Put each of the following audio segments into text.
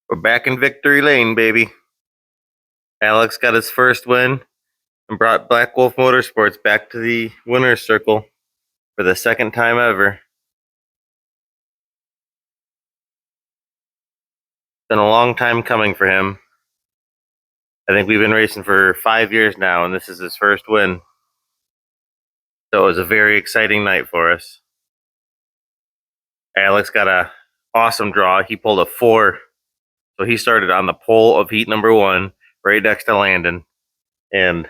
We're back in victory lane, baby. Alex got his first win and brought Black Wolf Motorsports back to the winner's circle for the second time ever. It's been a long time coming for him. I think we've been racing for 5 years now, and this is his first win. So it was a very exciting night for us. Alex got an awesome draw. He pulled a 4. So he started on the pole of heat number 1, right next to Landon. And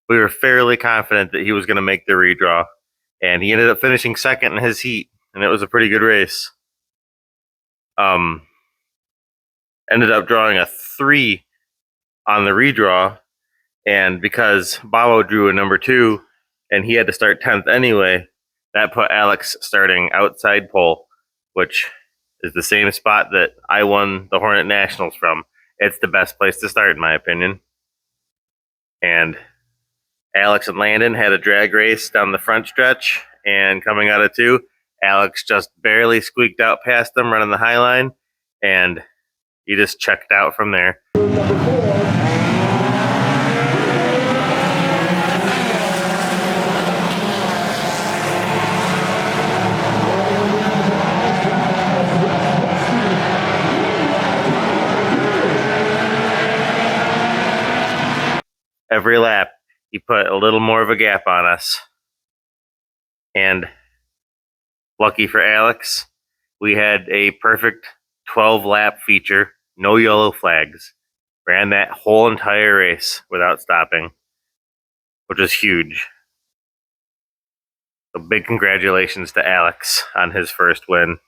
we were fairly confident that he was going to make the redraw. And he ended up finishing second in his heat, and it was a pretty good race. Ended up drawing a 3 on the redraw, and because Babo drew a number 2, and he had to start 10th anyway, that put Alex starting outside pole, which is the same spot that I won the Hornet Nationals from. It's the best place to start, in my opinion. And Alex and Landon had a drag race down the front stretch, and coming out of 2, Alex just barely squeaked out past them running the high line, and he just checked out from there. Every lap, he put a little more of a gap on us. And lucky for Alex, we had a perfect 12-lap feature, no yellow flags. Ran that whole entire race without stopping, which is huge. So big congratulations to Alex on his first win.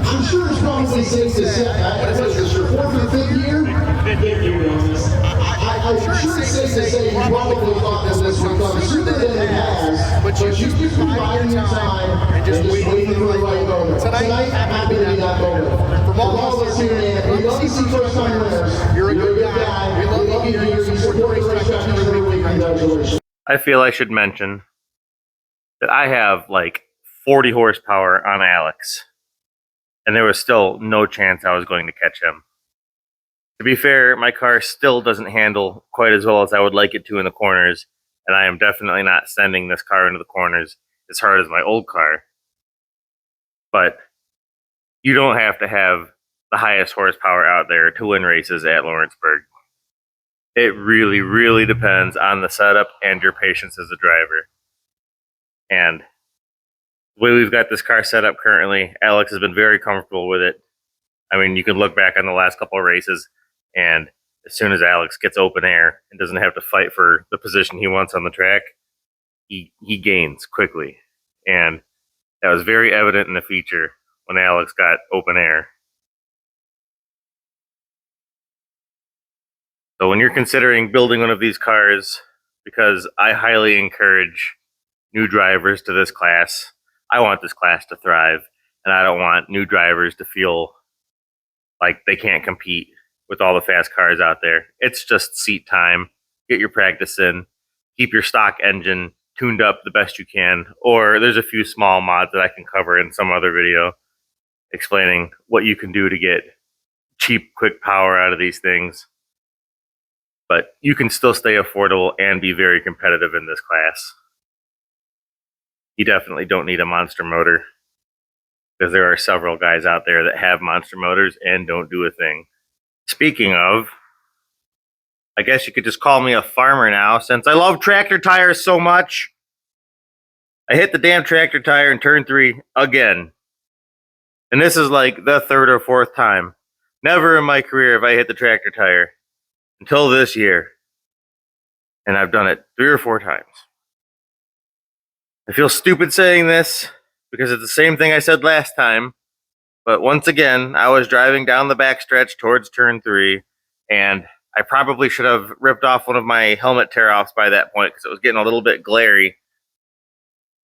I'm sure it's probably safe to say, was this your 4th or 5th year? 5th year, I'm sure it's safe to say you probably thought that this would come sooner than it has, but you've just been biding your time and just waiting for the right moment. Tonight, I'm happy to be that moment. From all of us here, man, we love to see first-time winners. You're a good guy. We love you here. You support the racetrack every week. Congratulations. I feel I should mention that I have like 40 horsepower on Alex, and there was still no chance I was going to catch him. To be fair, my car still doesn't handle quite as well as I would like it to in the corners, and I am definitely not sending this car into the corners as hard as my old car. But you don't have to have the highest horsepower out there to win races at Lawrenceburg. It really, really depends on the setup and your patience as a driver. And the way we've got this car set up currently, Alex has been very comfortable with it. I mean, you can look back on the last couple of races, and as soon as Alex gets open air and doesn't have to fight for the position he wants on the track, he gains quickly. And that was very evident in the feature when Alex got open air. So when you're considering building one of these cars, because I highly encourage new drivers to this class, I want this class to thrive, and I don't want new drivers to feel like they can't compete with all the fast cars out there. It's just seat time. Get your practice in. Keep your stock engine tuned up the best you can. Or there's a few small mods that I can cover in some other video explaining what you can do to get cheap, quick power out of these things. But you can still stay affordable and be very competitive in this class. You definitely don't need a monster motor, because there are several guys out there that have monster motors and don't do a thing. Speaking of, I guess you could just call me a farmer now, since I love tractor tires so much. I hit the damn tractor tire in turn 3 again. And this is like the 3rd or 4th time. Never in my career have I hit the tractor tire until this year. And I've done it 3 or 4 times. I feel stupid saying this, because it's the same thing I said last time. But once again, I was driving down the backstretch towards turn 3, and I probably should have ripped off one of my helmet tear-offs by that point, because it was getting a little bit glary.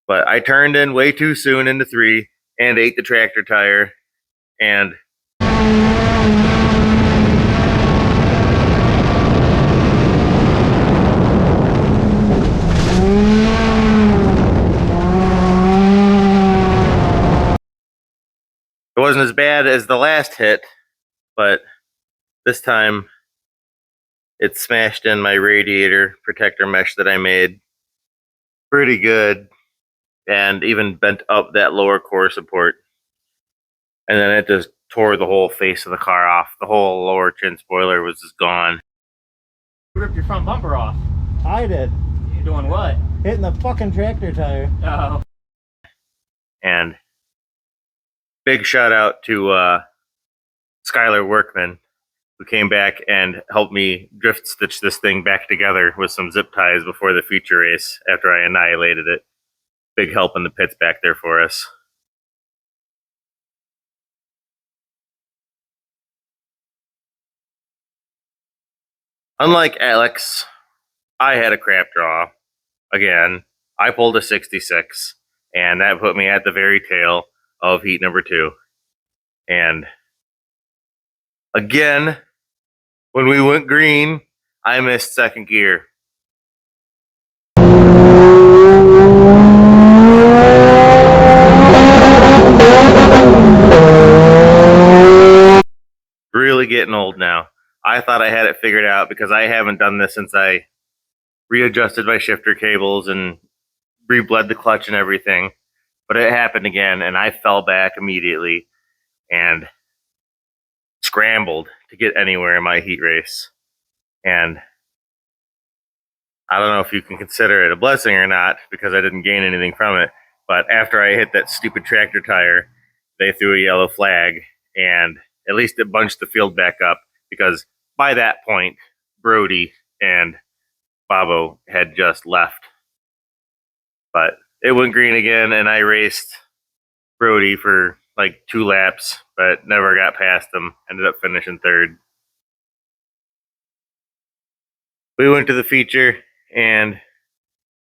But I turned in way too soon into 3 and ate the tractor tire, and it wasn't as bad as the last hit, but this time it smashed in my radiator protector mesh that I made pretty good, and even bent up that lower core support. And then it just tore the whole face of the car off. The whole lower chin spoiler was just gone. You ripped your front bumper off. I did. You doing what? Hitting the fucking tractor tire. Oh. And big shout out to Skylar Workman, who came back and helped me drift stitch this thing back together with some zip ties before the feature race after I annihilated it. Big help in the pits back there for us. Unlike Alex, I had a crap draw. Again, I pulled a 66, and that put me at the very tail of heat number 2. And again, when we went green, I missed second gear. Really getting old now. I thought I had it figured out because I haven't done this since I readjusted my shifter cables and rebled the clutch and everything. But it happened again, and I fell back immediately and scrambled to get anywhere in my heat race. And I don't know if you can consider it a blessing or not, because I didn't gain anything from it. But after I hit that stupid tractor tire, they threw a yellow flag, and at least it bunched the field back up, because by that point, Brody and Bobo had just left. But it went green again, and I raced Brody for like 2 laps, but never got past him. Ended up finishing 3rd. We went to the feature, and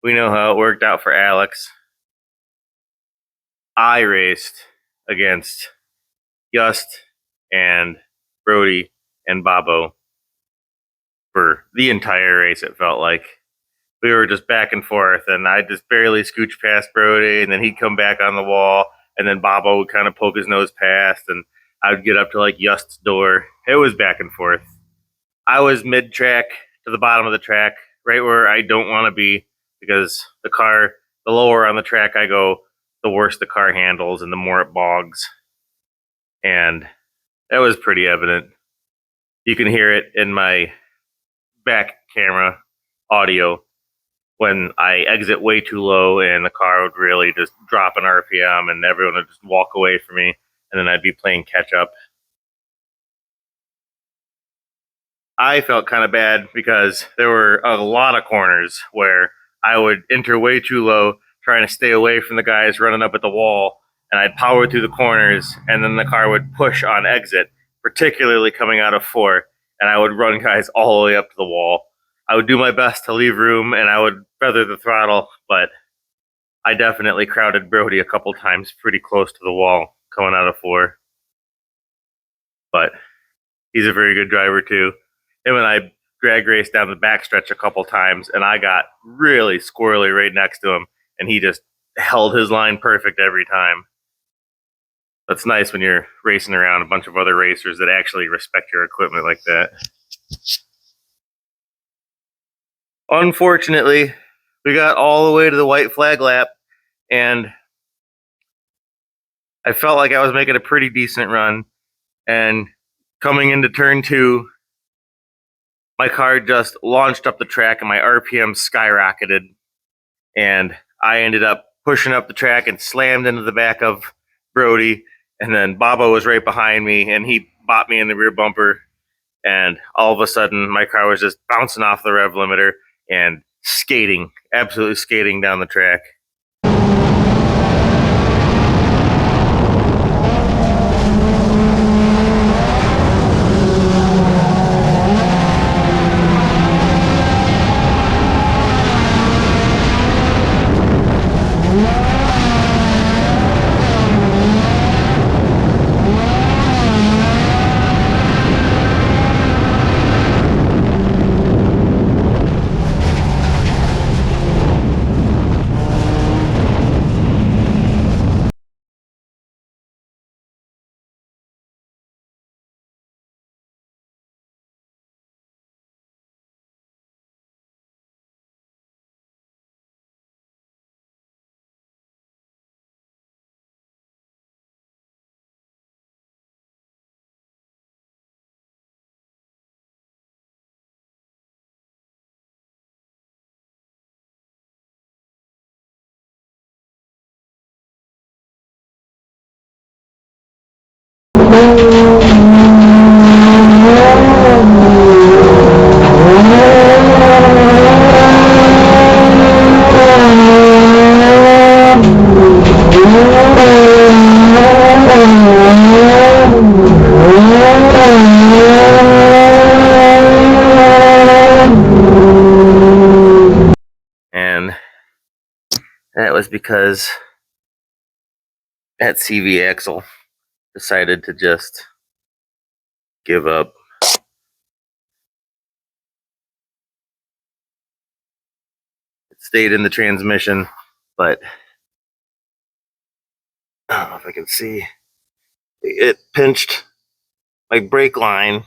we know how it worked out for Alex. I raced against Just and Brody and Bobo for the entire race, it felt like. We were just back and forth, and I just barely scooched past Brody, and then he'd come back on the wall, and then Bobo would kind of poke his nose past, and I would get up to like Just's door. It was back and forth. I was mid-track to the bottom of the track, right where I don't want to be, because the lower on the track I go, the worse the car handles and the more it bogs. And that was pretty evident. You can hear it in my back camera audio when I exit way too low and the car would really just drop an RPM and everyone would just walk away from me, and then I'd be playing catch up. I felt kind of bad because there were a lot of corners where I would enter way too low, trying to stay away from the guys running up at the wall, and I'd power through the corners, and then the car would push on exit, particularly coming out of 4, and I would run guys all the way up to the wall. I would do my best to leave room, and I would feather the throttle, but I definitely crowded Brody a couple times pretty close to the wall coming out of 4. But he's a very good driver too. Him and I drag raced down the backstretch a couple times, and I got really squirrely right next to him, and he just held his line perfect every time. That's nice when you're racing around a bunch of other racers that actually respect your equipment like that. Unfortunately, we got all the way to the white flag lap, and I felt like I was making a pretty decent run. And coming into turn 2, my car just launched up the track and my RPM skyrocketed. And I ended up pushing up the track and slammed into the back of Brody. And then Bobo was right behind me, and he bopped me in the rear bumper. And all of a sudden, my car was just bouncing off the rev limiter and skating, absolutely skating down the track. And that was because that CV axle decided to just give up. It stayed in the transmission, but I don't know if I can see. It pinched my brake line.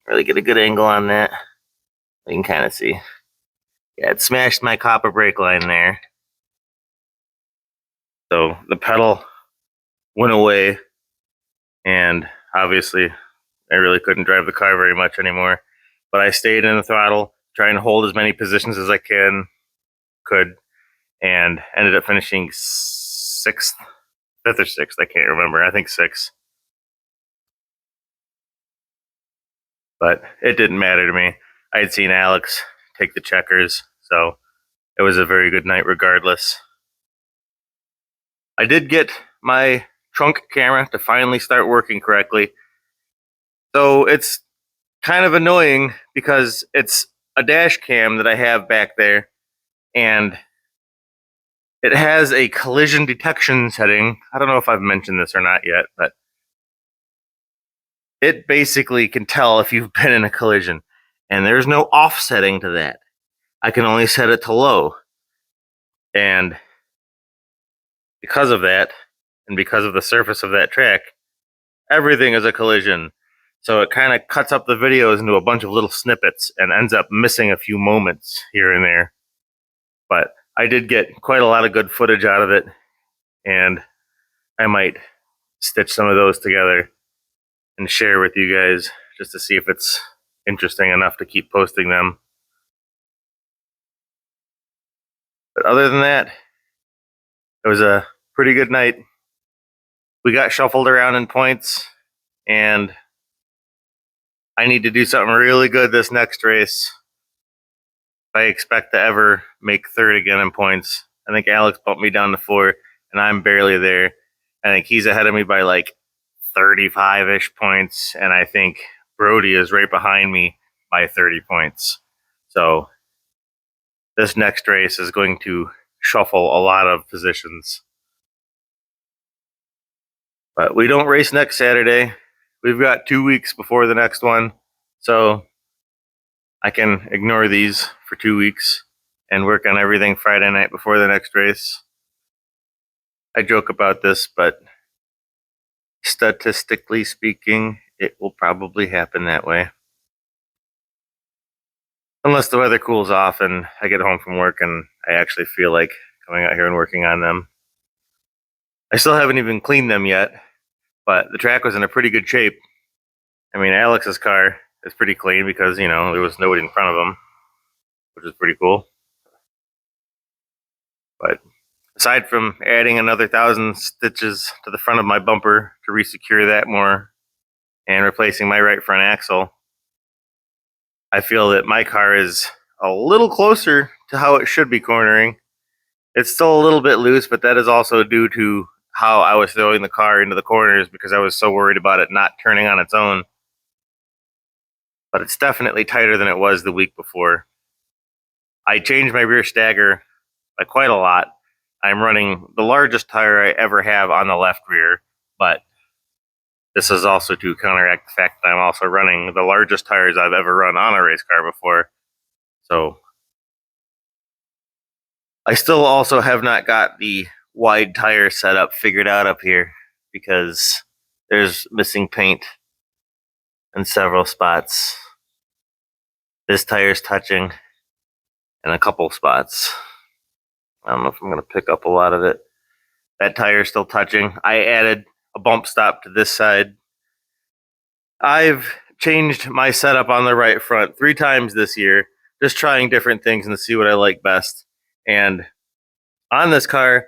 Really get a good angle on that. You can kind of see. Yeah, it smashed my copper brake line there. So the pedal went away, and obviously I really couldn't drive the car very much anymore. But I stayed in the throttle, trying to hold as many positions as I could, and ended up finishing sixth, fifth or sixth. I can't remember. I think sixth. But it didn't matter to me. I had seen Alex take the checkers, so it was a very good night regardless. I did get my trunk camera to finally start working correctly. So it's kind of annoying because it's a dash cam that I have back there, and it has a collision detection setting. I don't know if I've mentioned this or not yet, but it basically can tell if you've been in a collision, and there's no offsetting to that. I can only set it to low. And because of that, and because of the surface of that track, everything is a collision. So it kind of cuts up the videos into a bunch of little snippets and ends up missing a few moments here and there. But I did get quite a lot of good footage out of it, and I might stitch some of those together and share with you guys just to see if it's interesting enough to keep posting them. But other than that, it was a pretty good night. We got shuffled around in points, and I need to do something really good this next race if I expect to ever make third again in points. I think Alex bumped me down to 4, and I'm barely there. I think he's ahead of me by like 35-ish points, and I think Brody is right behind me by 30 points. So this next race is going to shuffle a lot of positions. But we don't race next Saturday. We've got 2 weeks before the next one, so I can ignore these for 2 weeks and work on everything Friday night before the next race. I joke about this, but statistically speaking, it will probably happen that way. Unless the weather cools off and I get home from work and I actually feel like coming out here and working on them. I still haven't even cleaned them yet, but the track was in a pretty good shape. I mean, Alex's car is pretty clean because, you know, there was nobody in front of him, which is pretty cool. But aside from adding another 1,000 stitches to the front of my bumper to resecure that more and replacing my right front axle, I feel that my car is a little closer to how it should be cornering. It's still a little bit loose, but that is also due to how I was throwing the car into the corners because I was so worried about it not turning on its own. But it's definitely tighter than it was the week before. I changed my rear stagger by quite a lot. I'm running the largest tire I ever have on the left rear, but this is also to counteract the fact that I'm also running the largest tires I've ever run on a race car before. So I still also have not got the wide tire setup figured out up here because there's missing paint in several spots. This tire's touching in a couple spots. I don't know if I'm going to pick up a lot of it. That tire's still touching. I added a bump stop to this side. I've changed my setup on the right front 3 times this year, just trying different things and to see what I like best. And on this car,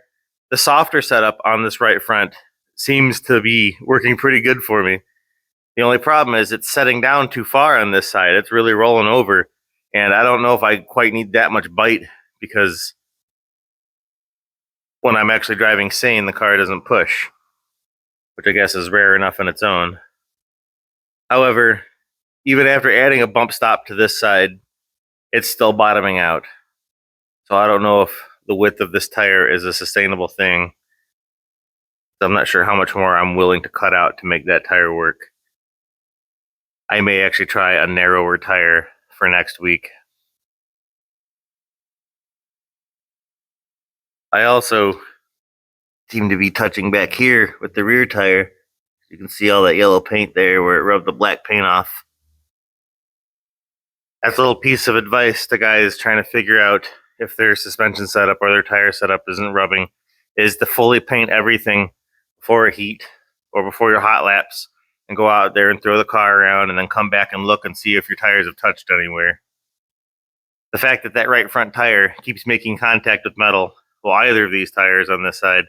the softer setup on this right front seems to be working pretty good for me. The only problem is it's setting down too far on this side. It's really rolling over, and I don't know if I quite need that much bite, because when I'm actually driving sane, the car doesn't push, which I guess is rare enough on its own. However, even after adding a bump stop to this side, it's still bottoming out. So I don't know if the width of this tire is a sustainable thing. I'm not sure how much more I'm willing to cut out to make that tire work. I may actually try a narrower tire for next week. I also seem to be touching back here with the rear tire. You can see all that yellow paint there where it rubbed the black paint off. That's a little piece of advice to guys trying to figure out if their suspension setup or their tire setup isn't rubbing, is to fully paint everything before a heat or before your hot laps, and go out there and throw the car around and then come back and look and see if your tires have touched anywhere. The fact that that right front tire keeps making contact with metal, well, either of these tires on this side,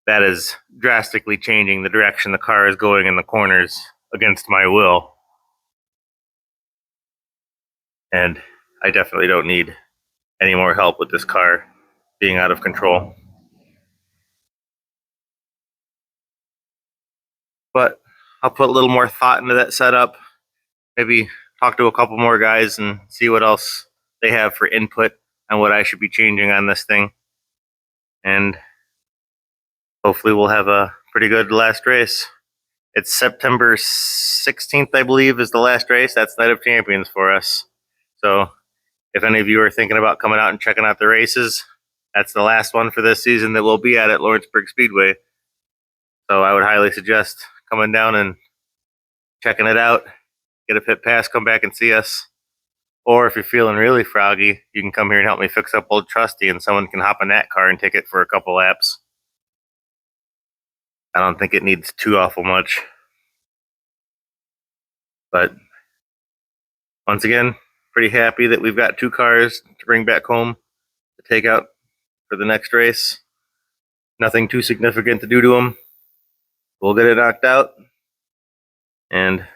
that is drastically changing the direction the car is going in the corners against my will. And I definitely don't need any more help with this car being out of control. But I'll put a little more thought into that setup. Maybe talk to a couple more guys and see what else they have for input on what I should be changing on this thing. And hopefully we'll have a pretty good last race. It's September 16th, I believe, is the last race. That's Night of Champions for us. So if any of you are thinking about coming out and checking out the races, that's the last one for this season that we'll be at Lawrenceburg Speedway. So I would highly suggest coming down and checking it out. Get a pit pass, come back and see us. Or if you're feeling really froggy, you can come here and help me fix up old Trusty, and someone can hop in that car and take it for a couple laps. I don't think it needs too awful much. But once again, pretty happy that we've got 2 cars to bring back home to take out for the next race. Nothing too significant to do to them. We'll get it knocked out, and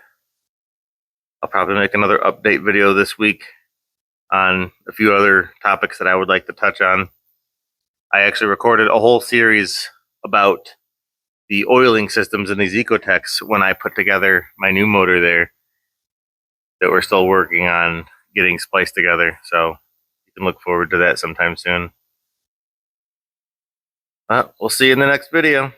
I'll probably make another update video this week on a few other topics that I would like to touch on. I actually recorded a whole series about the oiling systems in these Ecotechs when I put together my new motor there, that we're still working on getting spliced together. So you can look forward to that sometime soon. We'll see you in the next video.